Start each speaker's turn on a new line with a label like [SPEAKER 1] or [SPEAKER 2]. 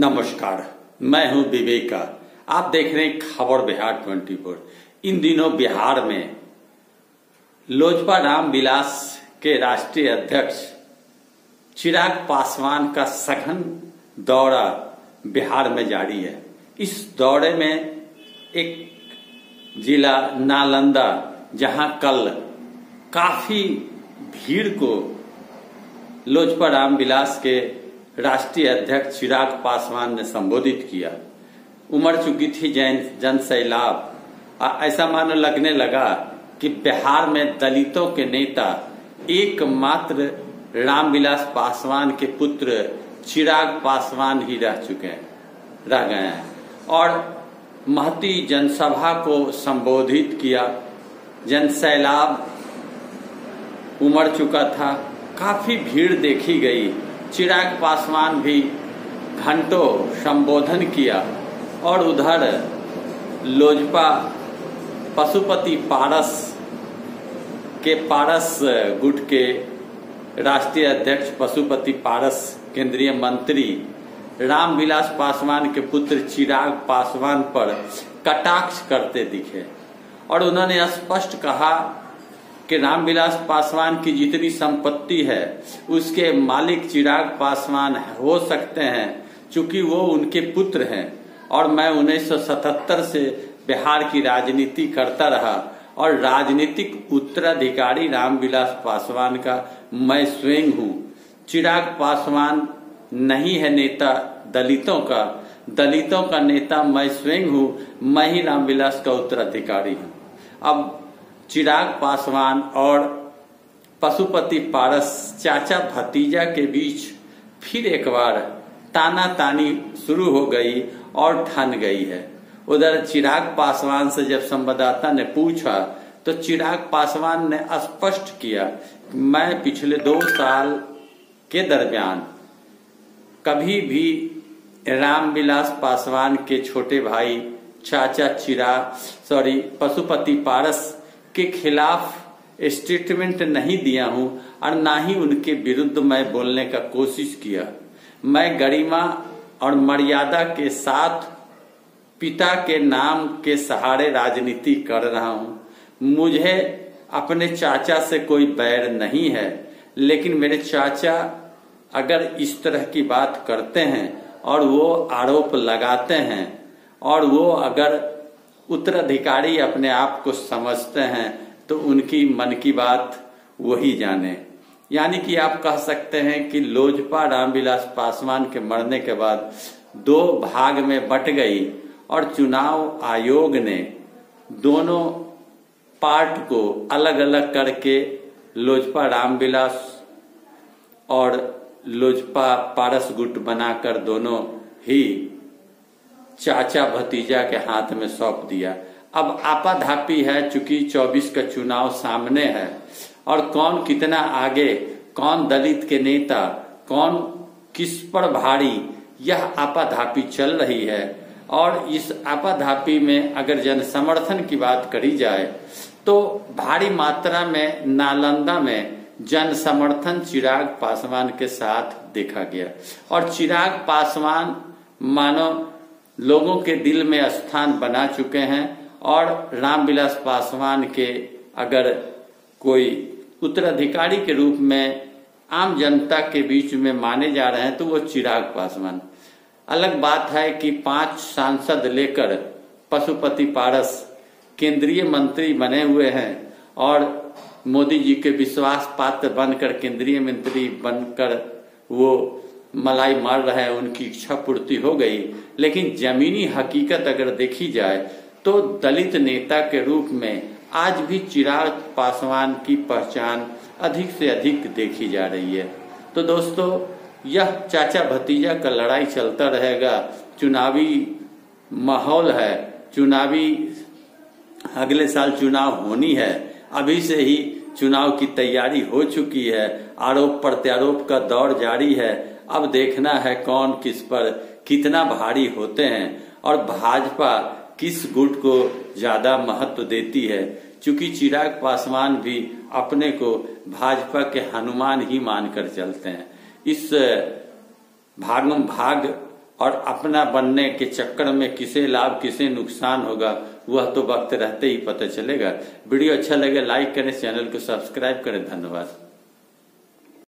[SPEAKER 1] नमस्कार, मैं हूं विवेका। आप देख रहे हैं खबर बिहार 24। इन दिनों बिहार में लोजपा रामविलास के राष्ट्रीय अध्यक्ष चिराग पासवान का सघन दौरा बिहार में जारी है। इस दौरे में एक जिला नालंदा, जहां कल काफी भीड़ को लोजपा रामविलास के राष्ट्रीय अध्यक्ष चिराग पासवान ने संबोधित किया। उमड़ चुकी थी जन सैलाब। ऐसा मानो लगने लगा कि बिहार में दलितों के नेता एकमात्र रामविलास पासवान के पुत्र चिराग पासवान ही रह गए हैं और महती जनसभा को संबोधित किया। जन सैलाब उमड़ चुका था, काफी भीड़ देखी गई। चिराग पासवान भी घंटों संबोधन किया और उधर लोजपा पशुपति पारस गुट के राष्ट्रीय अध्यक्ष पशुपति पारस केंद्रीय मंत्री रामविलास पासवान के पुत्र चिराग पासवान पर कटाक्ष करते दिखे और उन्होंने स्पष्ट कहा कि रामविलास पासवान की जितनी संपत्ति है उसके मालिक चिराग पासवान हो सकते हैं, चूंकि वो उनके पुत्र हैं और मैं 1977 से बिहार की राजनीति करता रहा और राजनीतिक उत्तराधिकारी रामविलास पासवान का मैं स्वयं हूँ। चिराग पासवान नहीं है नेता दलितों का नेता मैं स्वयं हूँ। मैं ही रामविलास का उत्तराधिकारी हूँ। अब चिराग पासवान और पशुपति पारस चाचा भतीजा के बीच फिर एक बार तानातानी शुरू हो गई और ठन गई है। उधर चिराग पासवान से जब संवाददाता ने पूछा तो चिराग पासवान ने स्पष्ट किया, मैं पिछले 2 साल के दरमियान कभी भी रामविलास पासवान के छोटे भाई पशुपति पारस के खिलाफ स्टेटमेंट नहीं दिया हूं और ना ही उनके विरुद्ध मैं बोलने का कोशिश किया। मैं गरिमा और मर्यादा के साथ पिता के नाम के सहारे राजनीति कर रहा हूं। मुझे अपने चाचा से कोई बैर नहीं है, लेकिन मेरे चाचा अगर इस तरह की बात करते हैं और वो आरोप लगाते हैं और वो अगर उत्तराधिकारी अपने आप को समझते हैं तो उनकी मन की बात वही जाने। यानी कि आप कह सकते हैं कि लोजपा रामविलास पासवान के मरने के बाद 2 भाग में बट गई और चुनाव आयोग ने दोनों पार्ट को अलग अलग करके लोजपा रामविलास और लोजपा पारस गुट बनाकर दोनों ही चाचा भतीजा के हाथ में सौंप दिया। अब आपाधापी है, चूंकि 24 का चुनाव सामने है और कौन कितना आगे, कौन दलित के नेता, कौन किस पर भारी, यह आपाधापी चल रही है। और इस आपाधापी में अगर जन समर्थन की बात करी जाए तो भारी मात्रा में नालंदा में जन समर्थन चिराग पासवान के साथ देखा गया और चिराग पासवान मानो लोगों के दिल में स्थान बना चुके हैं और रामविलास पासवान के अगर कोई उत्तराधिकारी के रूप में आम जनता के बीच में माने जा रहे हैं तो वो चिराग पासवान। अलग बात है कि 5 सांसद लेकर पशुपति पारस केंद्रीय मंत्री बने हुए हैं और मोदी जी के विश्वास पात्र बनकर केंद्रीय मंत्री बनकर वो मलाई मार रहे हैं, उनकी इच्छा पूर्ति हो गई। लेकिन जमीनी हकीकत अगर देखी जाए तो दलित नेता के रूप में आज भी चिराग पासवान की पहचान अधिक से अधिक देखी जा रही है। तो दोस्तों, यह चाचा भतीजा का लड़ाई चलता रहेगा। चुनावी माहौल है, अगले साल चुनाव होनी है। अभी से ही चुनाव की तैयारी हो चुकी है, आरोप प्रत्यारोप का दौर जारी है। अब देखना है कौन किस पर कितना भारी होते हैं और भाजपा किस गुट को ज्यादा महत्व देती है। चूंकि चिराग पासवान भी अपने को भाजपा के हनुमान ही मानकर चलते हैं। इस भागम भाग और अपना बनने के चक्कर में किसे लाभ किसे नुकसान होगा वह तो वक्त रहते ही पता चलेगा। वीडियो अच्छा लगे लाइक करें, चैनल को सब्सक्राइब करें। धन्यवाद।